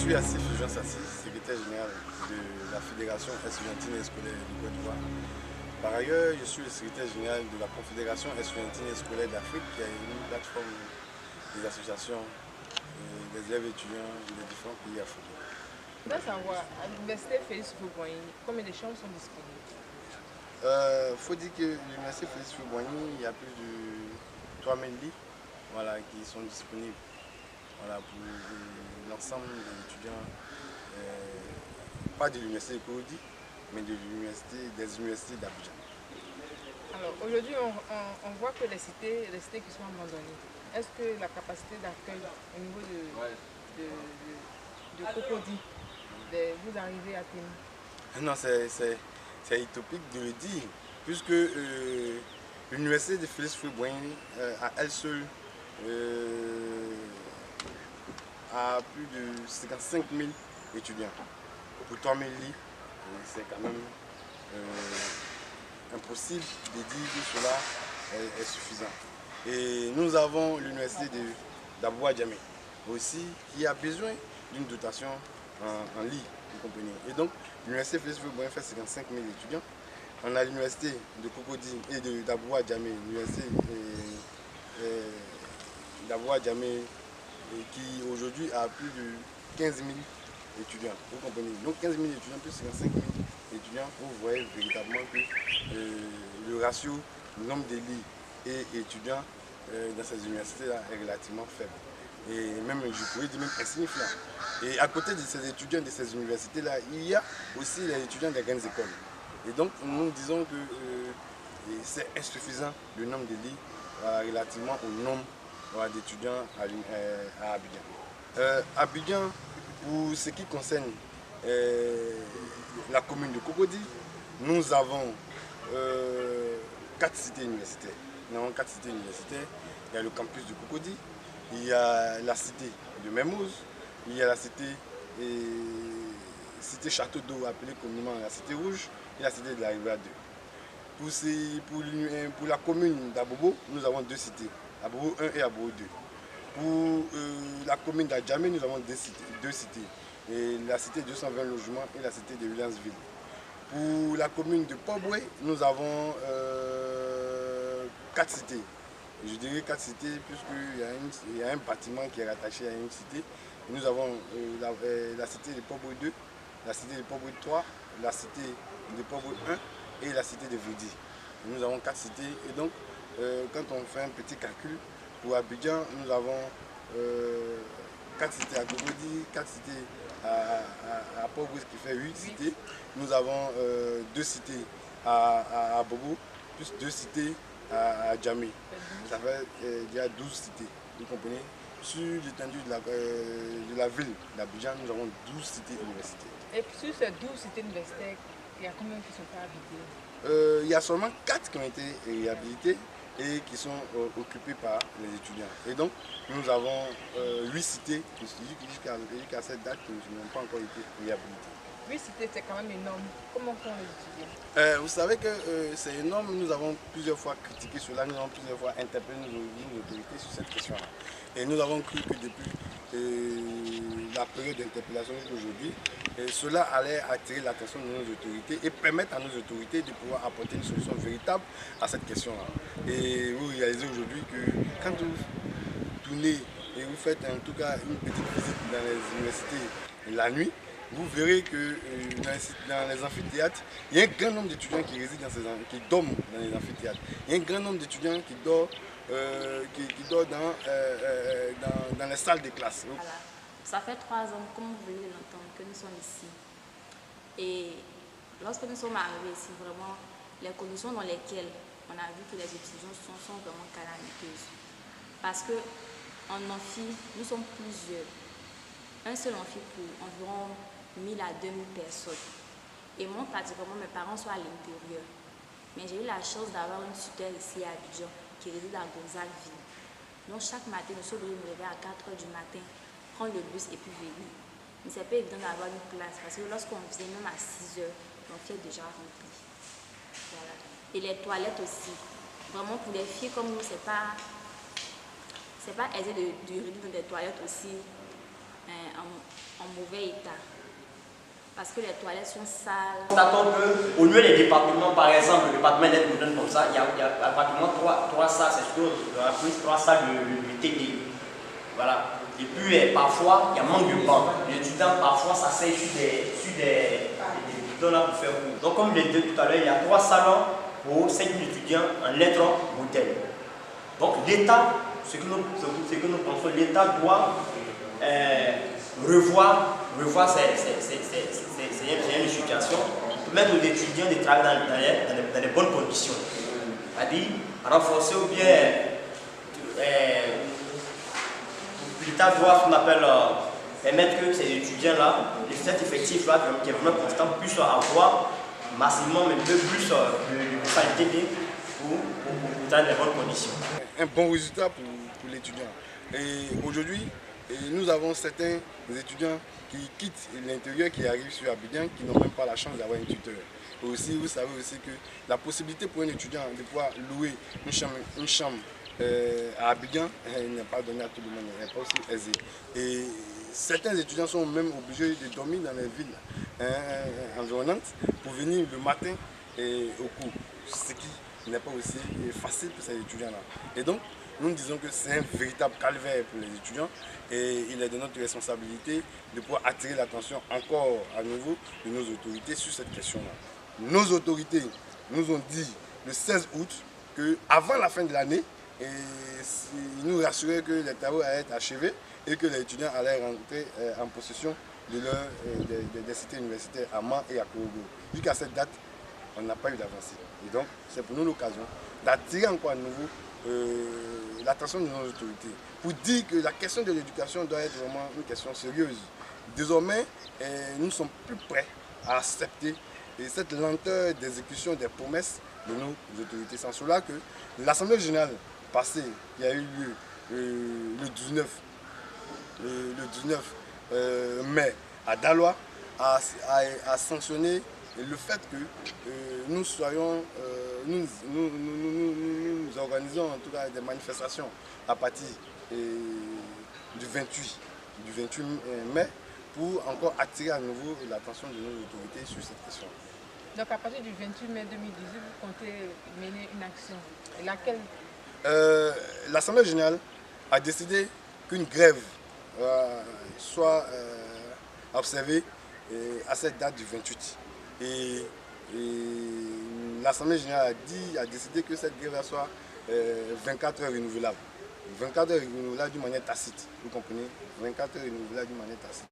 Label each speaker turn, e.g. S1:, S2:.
S1: suis Assif Jean Sassi, secrétaire général de la Fédération estudiantine et scolaire du Côte d'Ivoire. Par ailleurs, je suis le secrétaire général de la Confédération estudiantine et scolaire d'Afrique, qui a une plateforme des associations, des élèves étudiants des différents pays africains.
S2: Je voudrais savoir, à l'université Félix Houphouët-Boigny, combien de chambres sont disponibles?
S1: Il faut dire que l'université Félix Houphouët-Boigny, il y a plus de 3000 lits, voilà, qui sont disponibles, voilà, pour l'ensemble des étudiants, pas de l'université de Corondi, mais des universités d'Abidjan.
S2: Alors aujourd'hui, on voit que les cités qui sont abandonnées, est-ce que la capacité d'accueil au niveau de Cocody, vous arrivez à tenir?
S1: Non, c'est utopique de le dire, puisque l'université de Félix Houphouët-Boigny, à elle seule, a plus de 55 000 étudiants. Pour 3 000 lits, c'est quand même impossible de dire que cela est suffisant. Et nous avons l'université d'Abou Adjamé aussi, qui a besoin d'une dotation en lits, vous comprenez. Et donc, l'université Félix Houphouët-Boigny fait 55 000 étudiants. On a l'université de Cocody et d'Abou Adjamé, l'université d'Abou Adjamé, qui aujourd'hui a plus de 15 000 étudiants, vous comprenez. Donc 15 000 étudiants plus 55 000 étudiants, vous voyez véritablement que le ratio, le nombre de lits et étudiants dans ces universités-là est relativement faible. Et même, je pourrais dire même insignifiant. Et à côté de ces étudiants de ces universités-là, il y a aussi les étudiants des grandes écoles. Et donc nous disons que c'est insuffisant le nombre de lits relativement au nombre d'étudiants à Abidjan. Abidjan, pour ce qui concerne la commune de Cocody, nous avons 4 cités universitaires. Nous avons 4 cités universitaires. Il y a le campus de Cocody, il y a la cité de Mermoz, il y a la cité Château d'eau appelée communément la cité rouge et la cité de la Rivière 2. Pour la commune d'Abobo, nous avons 2 cités, Abobo 1 et Abobo 2. Pour la commune d'Adjamé, nous avons 2 cités, et la cité de 220 logements et la cité de Williamsville. Pour la commune de Poboué, nous avons 4 cités. Je dirais 4 cités puisqu'il y a un bâtiment qui est rattaché à une cité. Nous avons la cité de Poboué 2, la cité de Poboué 3, la cité de Poboué 1 et la cité de Vidi. Nous avons 4 cités et donc quand on fait un petit calcul, pour Abidjan, nous avons 4 cités à Cocody, 4 cités à Poboué, ce qui fait 8 cités. Nous avons 2 cités à Bobo, plus 2 cités à Djamé. Ça fait déjà 12 cités, vous comprenez. Sur l'étendue de la ville d'Abidjan, nous avons 12 cités universitaires.
S2: Et sur ces 12 cités universitaires, il y a combien qui ne sont pas habitées?
S1: Il y a seulement 4 qui ont été réhabilitées et qui sont occupés par les étudiants. Et donc, nous avons 8 cités jusqu'à cette date qui n'ont pas encore été réhabilitées.
S2: 8 cités, c'est quand même énorme. Comment font les étudiants?
S1: Vous savez que c'est énorme. Nous avons plusieurs fois critiqué cela, nous avons plusieurs fois interpellé nos autorités sur cette question-là. Et nous avons cru que depuis la période d'interpellation jusqu'aujourd'hui, cela allait attirer l'attention de nos autorités et permettre à nos autorités de pouvoir apporter une solution véritable à cette question-là. Et vous réalisez aujourd'hui que quand vous tournez et vous faites en tout cas une petite visite dans les universités la nuit, vous verrez que dans les amphithéâtres, il y a un grand nombre d'étudiants qui résident qui dorment dans les amphithéâtres. Il y a un grand nombre d'étudiants qui dorment dans les salles de classe.
S3: Voilà. Ça fait 3 ans, comme vous venez de l'entendre, que nous sommes ici. Et lorsque nous sommes arrivés ici, vraiment, les conditions dans lesquelles on a vu que les étudiants sont vraiment calamiteuses. Parce qu'en amphi, nous sommes plusieurs. Un seul amphi pour environ 1000 à 2000 personnes. Et moi, pratiquement, mes parents sont à l'intérieur. Mais j'ai eu la chance d'avoir une tuteur ici à Abidjan qui réside à Gonzague-Ville. Donc, chaque matin, nous sommes obligés de me lever à 4 h du matin, prendre le bus et puis venir. Mais c'est pas évident d'avoir une place parce que lorsqu'on vient même à 6 h, l'amphi est déjà rempli. Voilà. Et les toilettes aussi. Vraiment, pour les filles comme nous, c'est pas aisé de réunir dans des toilettes aussi en mauvais état. Parce que les toilettes sont sales.
S4: Constatons qu'au lieu des départements, par exemple, le département d'aide moderne comme ça, il y a pratiquement trois salles, c'est sûr, trois salles de TD. Voilà. Et puis parfois, il y a manque de bancs. Les étudiants, parfois, ça sèche sur des bidons là pour faire cours. Donc, comme je l'ai dit tout à l'heure, il y a 3 salons pour 5 000 étudiants en lettres modèles. Donc, l'État, ce que nous pensons, l'État doit revoir une situation pour mettre aux étudiants de travailler dans les bonnes conditions. C'est-à-dire renforcer ou bien l'État doit, ce qu'on appelle, permettre que ces étudiants-là, cet effectif-là, qui est vraiment constant, puissent avoir massivement, mais plus de qualité pour dans les bonnes conditions.
S1: Un bon résultat pour l'étudiant. Et aujourd'hui, nous avons certains étudiants qui quittent l'intérieur, qui arrivent sur Abidjan, qui n'ont même pas la chance d'avoir un tuteur. Et aussi, vous savez aussi que la possibilité pour un étudiant de pouvoir louer une chambre à Abidjan n'est pas donnée à tout le monde, elle n'est pas aussi aisée. Et certains étudiants sont même obligés de dormir dans les villes environnantes pour venir le matin au cours, ce qui n'est pas aussi facile pour ces étudiants-là. Et donc, nous disons que c'est un véritable calvaire pour les étudiants et il est de notre responsabilité de pouvoir attirer l'attention encore à nouveau de nos autorités sur cette question-là. Nos autorités nous ont dit le 16 août qu'avant la fin de l'année, ils nous rassuraient que les travaux allaient être achevés et que les étudiants allaient rentrer en possession des cités universitaires à Mans et à Korogo. Jusqu'à cette date, on n'a pas eu d'avancée. Et donc, c'est pour nous l'occasion d'attirer encore à nouveau l'attention de nos autorités pour dire que la question de l'éducation doit être vraiment une question sérieuse. Désormais, nous ne sommes plus prêts à accepter cette lenteur d'exécution des promesses de nos autorités. C'est en cela que l'Assemblée générale passée, qui a eu lieu le 19 mai à Daloa, a sanctionné le fait que nous organisons en tout cas des manifestations à partir du 28 mai pour encore attirer à nouveau l'attention de nos autorités sur cette question.
S2: Donc à partir du 28 mai 2018, vous comptez mener une action. Et laquelle?
S1: L'Assemblée générale a décidé qu'une grève soit observée à cette date du 28. Et l'Assemblée générale a décidé que cette grève soit 24 heures renouvelable. 24 heures renouvelables d'une manière tacite, vous comprenez? 24 heures renouvelables d'une manière tacite.